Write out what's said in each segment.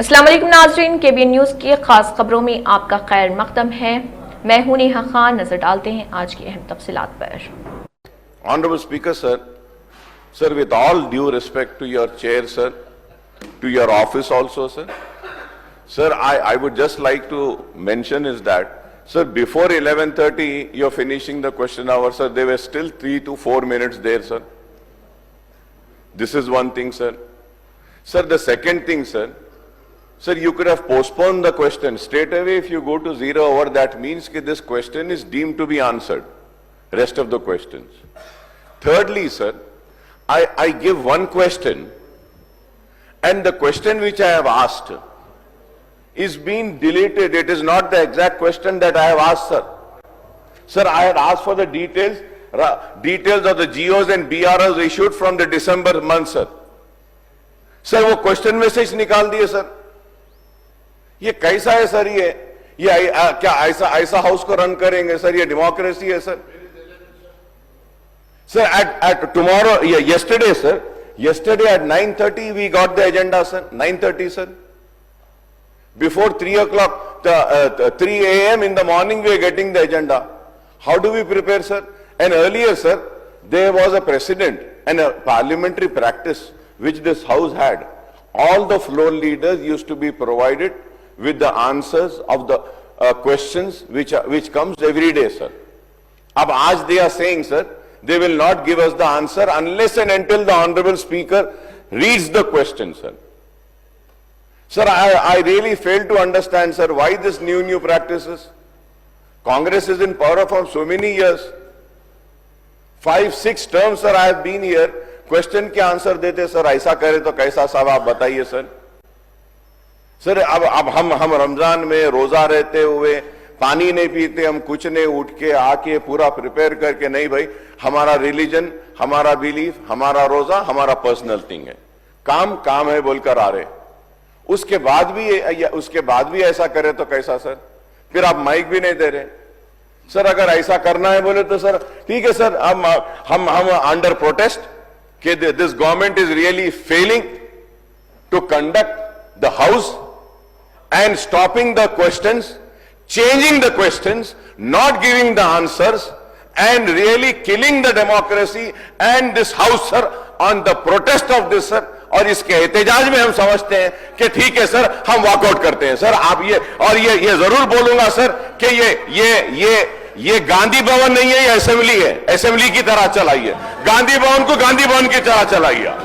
अस्सलाम वालेकुम नाज़रीन, केबीएन न्यूज़ की खास खबरों में आपका खैर मकदम है। मैं हूं नेहा खान। नजर डालते हैं आज की अहम तफसीलात पर। Honorable Speaker, sir, with all due respect to your chair, sir, to your office also, sir, I would just like to mention is that, sir, before 11:30, you're finishing the question hour, sir. There were still 3 to 4 minutes there, sir. This is one thing, sir. Sir, the second thing, sir, you could have postponed the question. Straight away, if you go to 0 hour, that means that this question is deemed to be answered. Rest of the questions. Thirdly, sir, I give one question, and the question which I have asked is being deleted. It is not the exact question that I have asked, sir. Sir, I had asked for the details of the GOs and BROs issued from the December month, sir. Sir, वो question में से निकाल दिए, sir. ये कैसा है, sir? ये क्या ऐसा हाउस को रन करेंगे, सर? ये डेमोक्रेसी है, sir? Sir, at tomorrow, yesterday, sir, at 9:30 we got the agenda, sir. 9:30, sir. Before 3 o'clock, 3 a.m. in the morning, we are getting the agenda. How do we prepare, sir? And earlier, sir, there was a precedent and a parliamentary practice which this house had. All the floor leaders used to be provided with the answers of the questions which comes every day, sir. Ab aaj they are saying, sir, they will not give us the answer unless and until the Honorable Speaker reads the question, sir. Sir, I really fail to understand, sir, why this new practices. Congress is in power for so many years. 5-6 terms, sir, I have been here. Question के answer देते, sir, ऐसा करे तो कैसा, साहब आप बताइए, sir. Sir, अब हम रमजान में रोजा रहते हुए पानी नहीं पीते, हम कुछ नहीं, उठ के आके पूरा प्रिपेयर करके, नहीं भाई, हमारा रिलीजन, हमारा बिलीफ, हमारा रोजा, हमारा पर्सनल थिंग है, काम है बोलकर आ रहे. उसके बाद भी ऐसा करे तो कैसा, सर? फिर आप माइक भी नहीं दे रहे. सर, अगर ऐसा करना है बोले तो सर ठीक है, सर, हम अंडर प्रोटेस्ट कि this government is really failing to conduct the house and stopping the questions, changing the questions, not giving the answers, and really killing the democracy and this house, sir, on the protest of this, sir. और इसके एहतजाज में हम समझते हैं कि ठीक है, सर, हम वॉकआउट करते हैं. सर, आप ये जरूर बोलूंगा, सर, कि ये गांधी भवन नहीं है, ये असेंबली है. असेंबली की तरह चलाइए, गांधी भवन को गांधी भवन की तरह चलाइए.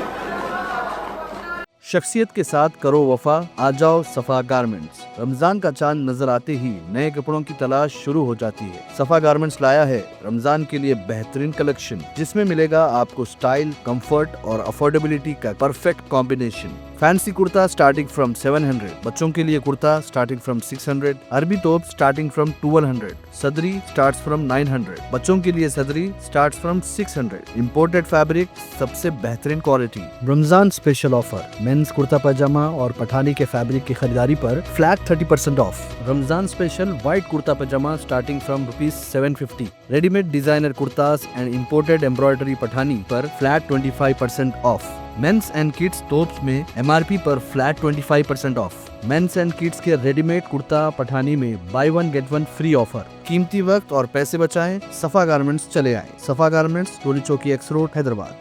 शख्सियत के साथ करो वफा, आ जाओ सफा गारमेंट्स. रमजान का चांद नजर आते ही नए कपड़ों की तलाश शुरू हो जाती है. सफा गारमेंट्स लाया है रमजान के लिए बेहतरीन कलेक्शन, जिसमें मिलेगा आपको स्टाइल, कंफर्ट और अफोर्डेबिलिटी का perfect combination. Fancy kurta starting from 700, बच्चों के लिए कुर्ता स्टार्टिंग फ्रॉम 600, अरबी टॉप स्टार्टिंग फ्रॉम 1200, सदरी स्टार्ट्स फ्रॉम 900, बच्चों के लिए सदरी स्टार्ट्स फ्रॉम 600. इंपोर्टेड फैब्रिक, सबसे बेहतरीन quality. Ramzan special offer, men's kurta pajama और पठानी के फैब्रिक की खरीदारी पर flat 30% off. Ramzan special white kurta pajama starting from ₹750. Readymade designer kurtas and imported embroidery Pathani पर flat 25% off. Men's and kids tops में MRP पर flat 25% off. Men's and kids के रेडीमेड कुर्ता पठानी में बाय 1 गेट 1 फ्री ऑफर. कीमती वक्त और पैसे बचाएं, सफा गारमेंट्स चले आए. सफा गारमेंट्स, टोली चौकी X रोड, हैदराबाद.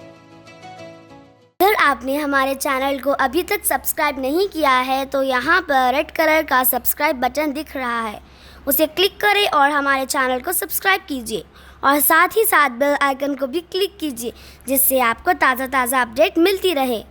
अगर आपने हमारे चैनल को अभी तक सब्सक्राइब नहीं किया है तो यहाँ पर रेड कलर का सब्सक्राइब बटन दिख रहा है, उसे क्लिक करें और हमारे चैनल को सब्सक्राइब कीजिए और साथ ही साथ बेल आइकन को भी क्लिक कीजिए, जिससे आपको ताज़ा अपडेट मिलती रहे.